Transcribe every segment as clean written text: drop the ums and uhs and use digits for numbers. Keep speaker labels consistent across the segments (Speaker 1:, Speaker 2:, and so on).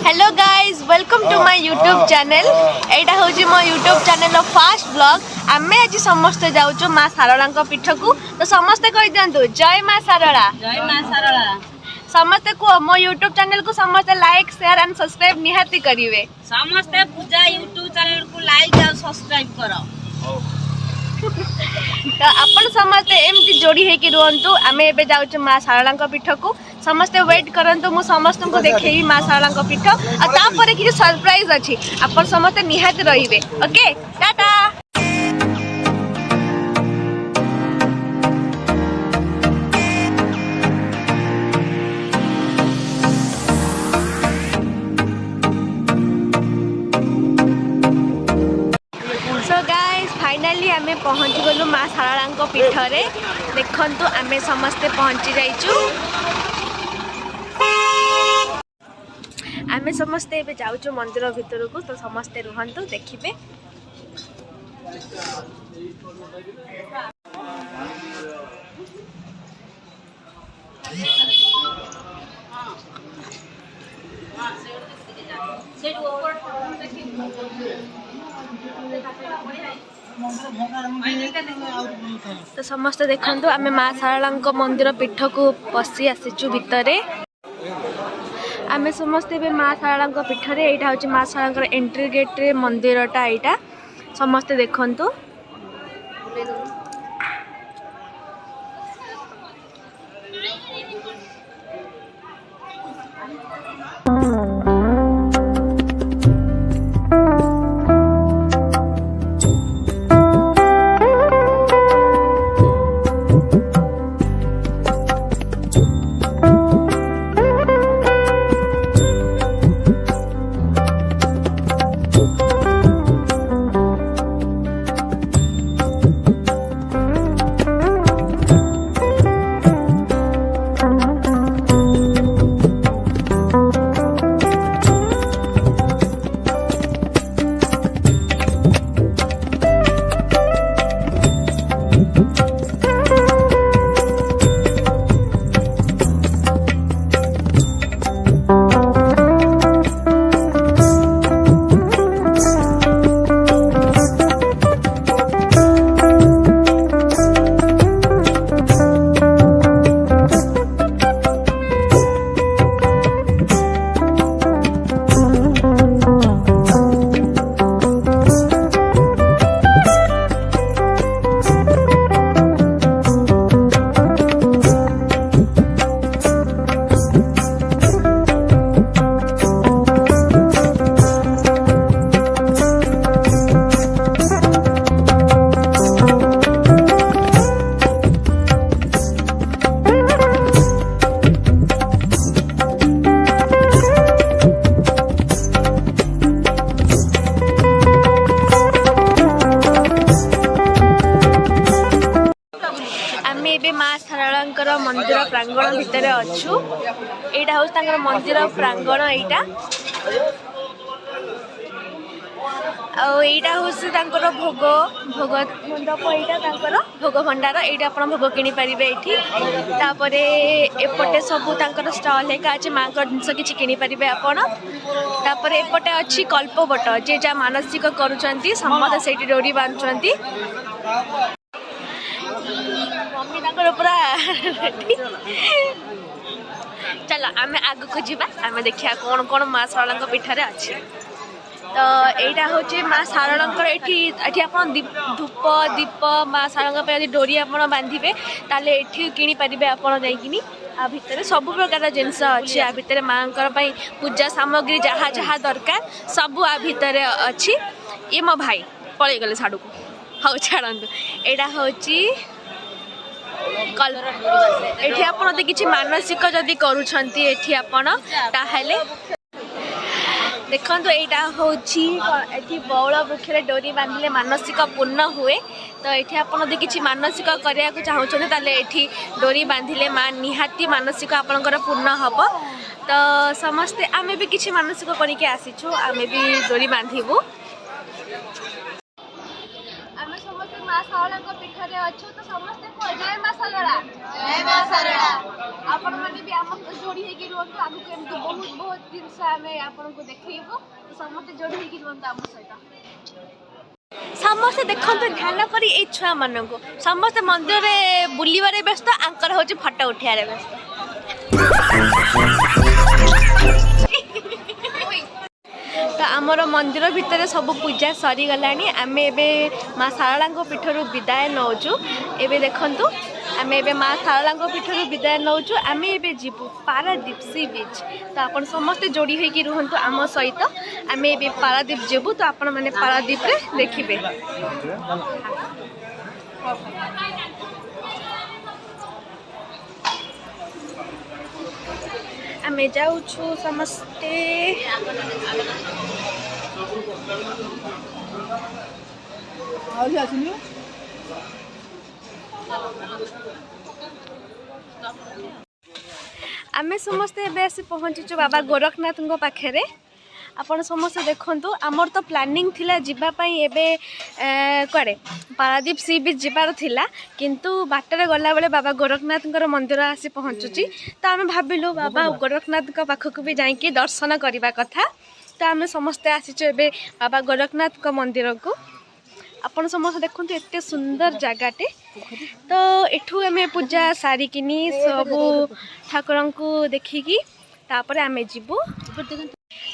Speaker 1: Hello guys welcome to my YouTube channel. एटा होची मो यूट्यूब चैनल रो फर्स्ट ब्लॉग। आमे आज समस्त जाउचो मां सारला पीठ को। तो समस्त कहि दियंतु जय मां सारला।
Speaker 2: जय मां सारला।
Speaker 1: समस्त को मो यूट्यूब चैनल को समस्त लाइक शेयर एंड सब्सक्राइब निहाती करिवे।
Speaker 2: समस्त पूजा यूट्यूब चैनल को लाइक और सब्सक्राइब करो।
Speaker 1: तो अपन समस्त एमती जोड़ी है कि रुहंतु। आमे एबे जाउचो मां सारला पीठ को। समस्त वेट करंतु मु समस्त को देखेई मां सारला पीठ और तापर कि सरप्राइज अछि अपन समस्त निहाती रहिबे। ओके टाटा। फाइनाली आमे पहुँच गलु मां सारला पीठ रे। देखंतु आमे समस्ते पहुँची जाइचु। आमे समस्ते एबे जाउचु मंदिर भितर को। तो समस्ते रुहंतु देखिबे। तो समस्त देखंतु आमे मां सारला मंदिर पीठ को पसी आसीचु भितरे। आमे समस्त बे मां सारला पीठ रे। एटा होची मां सारला एंट्री गेट रे मंदिरटा। एटा समस्त देखंतु। मां सारला मंदिर प्रांगण भितर अच्छु। एटा हूँ तांकर मंदिर प्रांगण। एटा आईटा हूँ तांकर भोग भोग मंडप। एटा तांकर भोग भंडार। एटा आपण भोग किनि परिबे एठी। तापरे एपटे सब तांकर स्टॉल हेका अछि। मां को जिंस किछि किनि परिबे आपण। तापरे एपटे अछि कल्पवट। जे जा मानसिक करूचंती समस्त सेठी डोरी बांधुचंती। मम्मी तांकर पूरा चलो आमे आग को जीवा। आमे देखिया कोन कोन मां सारला पीठ रे अछि। तो एटा होचे मां सारला एठी एठी आपण धूप दीप मां सारला पे डोरी आपण बांधिबे ताले एठी किनि परिबे आपण जाईकिनी। आ भितर सब प्रकार जिनस अछि। आ भितर मांकर पई पूजा सामग्री जहा जहा दरकार सब आ भितर अछि। ए मो भाई पळे गले साडू को हाउ छाडंतु। एटा होची एठी आपण दे किछि मानसिक जदी करूछंती एठी आपण ताहेले देखंतु। एटा होची एठी बौळ वृक्ष रे डोरी बांधिले मानसिक पूर्ण हुए। तो एठी आपण दे किछि मानसिक करिया को चाहउछन ताले एठी डोरी बांधिले मा निहाती मानसिक आपनकर पूर्ण हबो। तो समस्त आमे भी किछि मानसिक करिके आसीछु। आमे भी डोरी बांधिबु। आमे समस्त मां सारला पीठरे अच्छु तो समस्ते को जय मां सारला जय मां सारला आपण माने भी हम जोड़ी हे कि रोन तो आगु केम तो बहुत बहुत दिन से हमें आपण को देखैबो तो समस्ते जोड़ी हे कि रोन हम सहित समस्ते देखंतु ध्यान करी ए छुआ मन को समस्ते मंदिर रे बुलीबारे व्यस्त आंकर होची फोटो उठियारे व्यस्त तो आमर मंदिर भितर सब पूजा सरी गलानी आमे एबे माँ सारला पीठर विदाय नौचु एबे देखंतु आमे एबे माँ सारला पीठर विदाय नौचु आमे एबे जीवु पारादीप सी बीच तो आपण समस्ते जोड़ी होइकी रुहंतु आम सहित आमे एबे पारादीप जेबु तो आपण माने पारादीप रे देखिबे आमे जाउछु समस्ते आमे समस्ते एबे आसी पहुँचीचु बाबा गोरखनाथ पाखे आपण समस्ते देखंतु आमर तो प्लानिंग थिला जिबा पई एबे करे पारादीप सी बीच जिबार थिला किंतु बाटरे गला बेले बाबा गोरखनाथ मंदिर आसी पहुँचुची तो आमे भाबिलु बाबा गोरखनाथ पाखक भी जाइके दर्शन करबा कथा तो आमे समस्ते आसीचु एबे बाबा गोरखनाथ मंदिर को आपण समस्त देखते एते सुंदर जगाटे तो एठू आमे पूजा सारिकिनी सब ठाकुर को देखिकी तापर आमे जीवु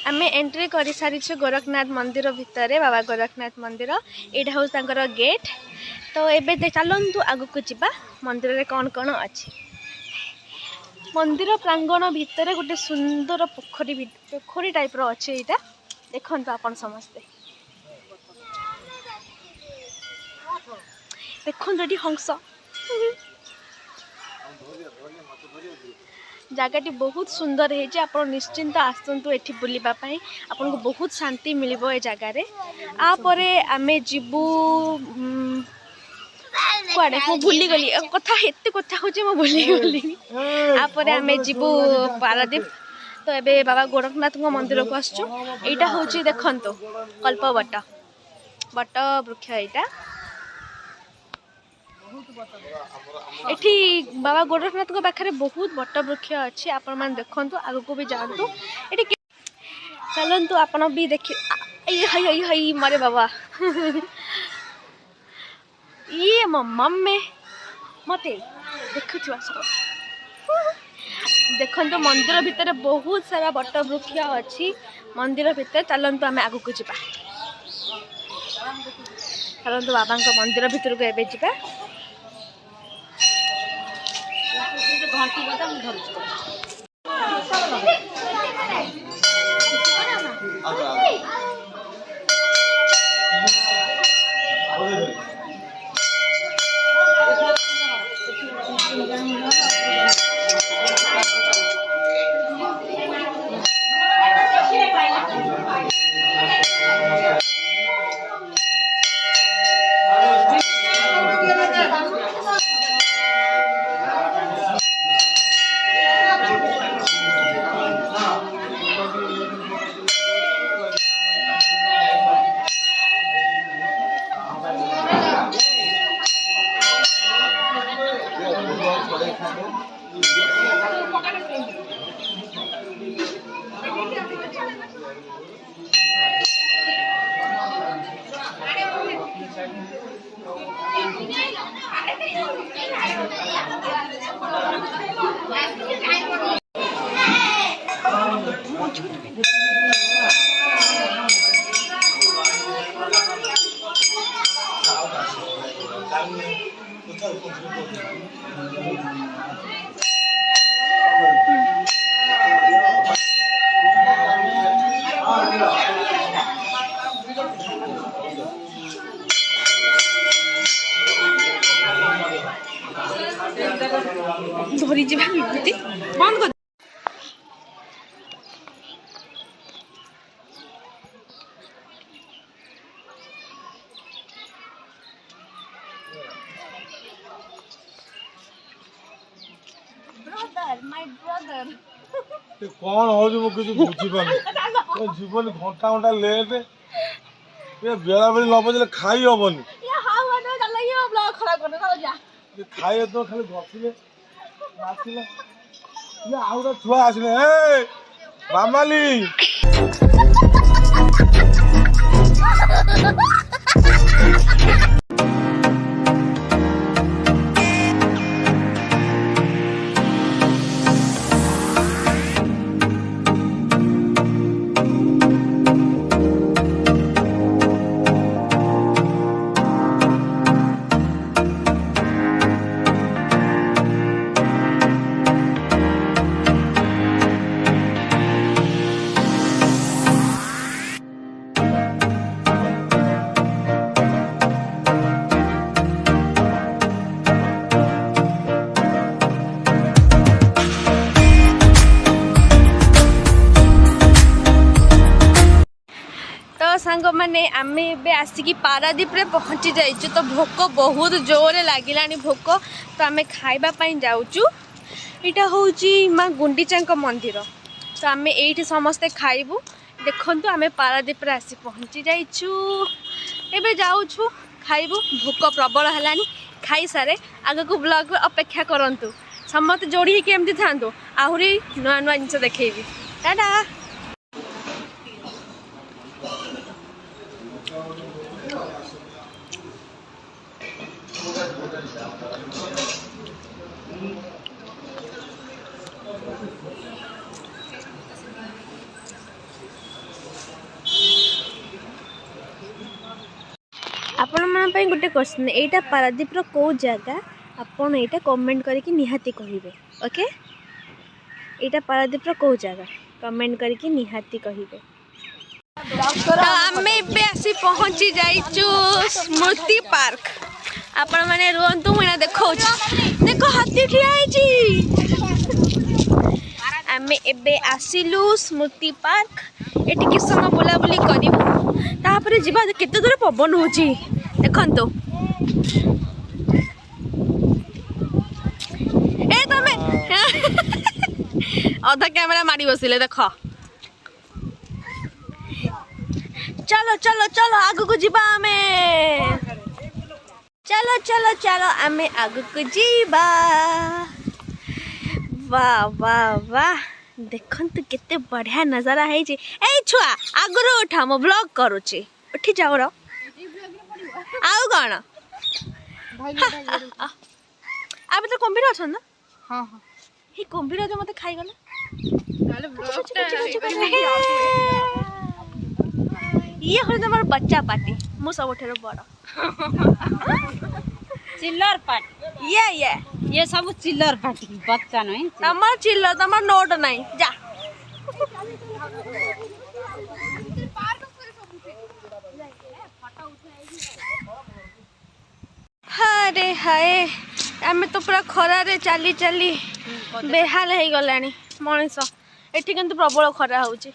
Speaker 1: आमे एंट्री कर सारी गोरखनाथ मंदिर भितर बाबा गोरखनाथ मंदिर एटा हूँ तांकर गेट तो एबे चलतु आगु को जीवा मंदिर रे कौन कौन अच्छी मंदिर प्रांगण भितर गोटे सुंदर पोखरी टाइप रो अच्छे यहाँ देखंतु आपण समस्ते देखंतु एटी हंस जगह बहुत सुंदर है आप निश्चिंत आसतु एठी बुलिबा पई आपन को बहुत शांति मिलिबो ए जगह रे आपरे आमे जीवु कुआडे मु भूली गली कथा हेते कथा होजे मु भूली गली आपरे आमे जीवु पारादीप तो एबे बाबा गोरखनाथ मंदिर को आसछु एटा होची देखंतो कल्पवट बट वृक्ष एटा एठी बाबा गोरखनाथ पाखे बहुत बट वृक्ष अच्छी आपण मैंने देखु आग को भी जातु ये चलतु आपण भी देख मरे बाबा ये मो मम्मी मत देखु सब देखो मंदिर भितर बहुत सारा बट वृक्ष अच्छी मंदिर भितर चलतु आम आग को जा चलतु बाबा मंदिर भितर को एबे जा घंटी बजा मु धरछु धरी जीवा विभूति बंद कर ब्रदर माय ब्रदर
Speaker 3: कौन हो जो मुझे बुझी पानी जीवन घंटा घंटा लेट ये बेला बेली न बजले खाई हबनी
Speaker 1: ये हाउ वाला चल रही है
Speaker 3: ଖାଇବା ତ ଖାଲି ବସିଲେ ଆସିଲେ ଆଉ ଗୋଟେ ଛୁଆ ଆସିଲେ ଏ ମାମାଲି
Speaker 1: सांग मैंने आम ए आसिक पारादीप रे पहुँची जाइचु तो भोक बहुत जोर लगिला भोक तो आम खावाई जाऊँ यहाँ हूँ माँ गुंडीचा मंदिर तो आम ये समस्ते खाइबू देखु आम पारादीप रे आसी पहुँची जाइचु एबे जाऊँ खाइबू भोक प्रबल है खाई सारे आग को ब्लॉग अपेक्षा करंतु समस्त जोड़ी होमती था आहरी नुआ नुआ जिन देखी टाटा आपण मन गोटे क्वेश्चन एटा पारादीप रो को जगह आपण एटा कमेंट करके निहाती कहिबे ओके एटा पारादीप रो को जगह कमेंट करके निहाती कहिबे तो आमे बे आसी पहुंची जाइचु स्मृति पार्क आपण माने रुहंतु मुना देखौ देखो हाथी ठिया आइची आमे एबे आसिलु स्मृति पार्क एटी कि समय बुला बुली करिवु तापरे जीवा केते दूर पवन होची देखंतो ए तमे आधा कैमरा मारी बसिले देखो चलो चलो चलो आगु को जीवा हमें चलो चलो चलो आमे आगु को जीवा वाह वाह वाह देखंतु केते बढ़िया नजारा है जी ए छुआ आगुरो उठा मो ब्लॉग करूची उठी जाओ रो आउ कौन अब तो कुंभीर अच्छा ना हाँ हाँ ही कुंभीर जो मत खाई गला ये हो तमर बच्चा पार्टी मु सब उठे बड़
Speaker 2: चिल्लर पार्टी
Speaker 1: ये
Speaker 2: सब चिल्लर पार्टी बच्चा नहीं
Speaker 1: तमर चिल्लर तमर नोट नहीं जा अरे हाय आम तो पूरा खरारे चली चली बेहाल हो गलानी मनीष एठी किंतु प्रबल खरा होची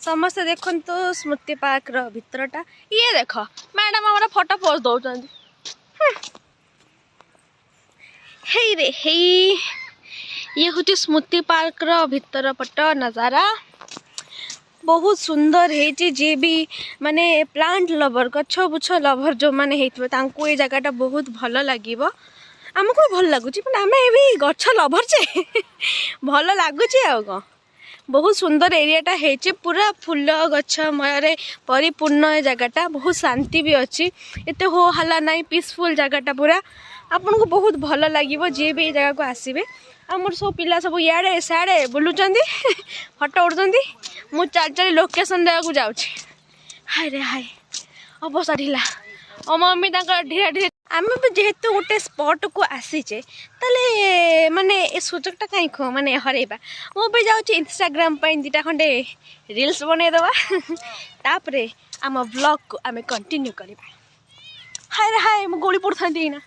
Speaker 1: समस्त देखंतु स्मृति पार्क रो भितरटा ये देख मैडम हमारा फोटो पोस्ट दौरान हे रे हे ये हूँ स्मृति पार्क रो भितर पट नजारा बहुत सुंदर है जी भी माने प्लांट लवर गछ बुछ लवर जो माने हेतु ये जगह बहुत भल लगे आमको भल लगुच आम भी गछ लवर जे भल लगुच आ बहुत सुंदर एरियाटा है पूरा फूल गछमय परिपूर्ण जगहटा बहुत शांति भी अच्छी एत हो हल्ला ना पीसफुल जगहटा पूरा आपन को बहुत भल लगे जी भी जगह को आसबे आमर सब पिला सब इे सियाड़े बुलूँ फटो उठुंट मु चल चल लोकेशन देवा जाऊँ हाय रे हाय अवश्य ढिला और मम्मी ढीरा ढीरे आम भी जेहेतु गोटे स्पॉट को आसीचे ताले माने ए सुजोगटा कहीं खो माने हरैबा मु भी जाऊँ इंस्टाग्राम पर दुटा खंडे रील्स बनईदवा तापरे आम ब्लॉग को आम कंटिन्यू करवा हाय रे हाय मु गोली पड़ता ना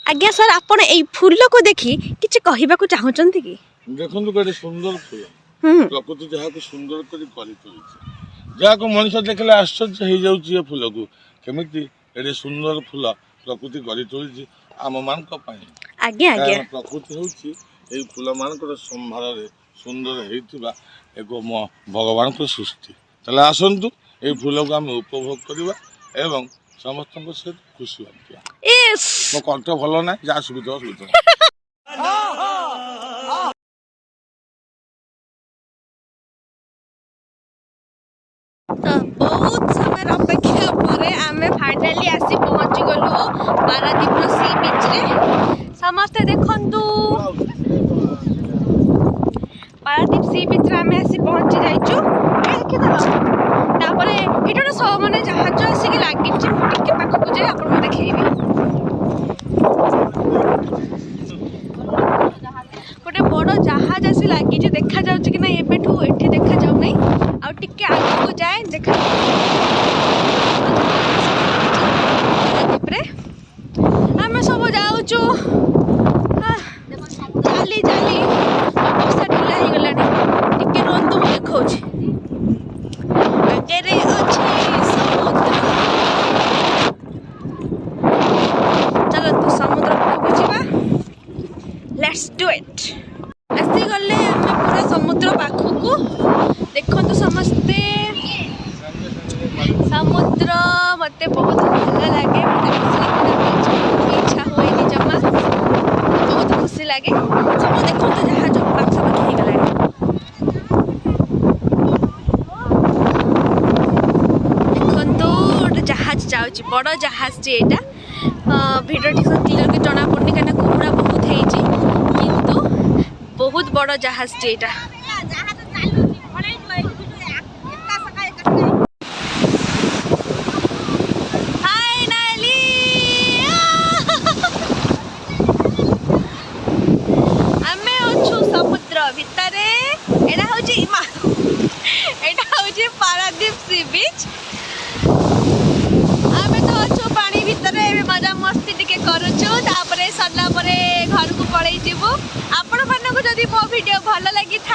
Speaker 1: आज्ञा सर आपण ए फूल को देखी किछ कहिबा को चाहउचंती कि
Speaker 3: देखंतु केते सुंदर फूल प्रकृति जहा को सुंदर करी तोली जहा को मनुष्य देखले आश्चर्य हो जाउची ए फूल को केमिति एडे सुंदर फूल प्रकृति करी तोली आम मान को पाई
Speaker 1: आज्ञा आज्ञा
Speaker 3: प्रकृति होची এই ଫୁଲମାନଙ୍କର ସମ୍ଭାରରେ ସୁନ୍ଦର ହେଇଥିବା ଏକ ଭଗବାନଙ୍କ ସୃଷ୍ଟି। ତାହେଲେ ଆସନ୍ତୁ এই ଫୁଲକୁ ଆମେ ଉପଭୋଗ କରିବା ଏବଂ ସମସ୍ତଙ୍କ ସହିତ ଖୁସି ବାଣ୍ଟିବା। ମୋ କଣ୍ଠ ଭଲ ନାହିଁ, ଯାହା ସୁବିଧା ସୁବିଧା।
Speaker 1: बहुत समय अपेक्षा पर आम फाइनाली आसी पहुंची गलु पारादीप सी बीच रे। समस्ते देखंतु पारादीप सी बीच रे आम आसी पहुंची जाइछु। देखि दलो तापरे एटा सब माने जहाज आसी कि लागि छि टिके पाखो को जाय आपन देखैबी। गोटे बड़ जहाज आसी लागि छि देखा जाउ कि ना एबेठू एठी देखा जाउ नै आ टिके आगे को जाए देखा आम सब जाऊँ जाली जाली अवस्था ढिला हो गला टिके रुहतु मु देखा आगे अच्छे समुद्र। चलतु समुद्र को जावा लेट्स डू इट। आसी गले आम पूरा समुद्र पाखकू देखो समस्ते समुद्र मत बहुत भल लगे इच्छा हुए जमा बहुत खुशी लगे सब देखो जहाज पाखापाखि हो गला देखो गोटे जहाज जाऊँच बड़ जहाज जेटा भिडियो ठीक से क्लियर के जना पड़नी कहीं कुहुड़ा बहुत होती किंतु बहुत बड़ जहाज जेटा। पारादीप सी बीच आम तो अच्छु पानी भितर मजा मस्ती टिके करुचु तापरे सरला परे घर को पलैबू। आपण मानक जदि मो वीडियो भल लगी था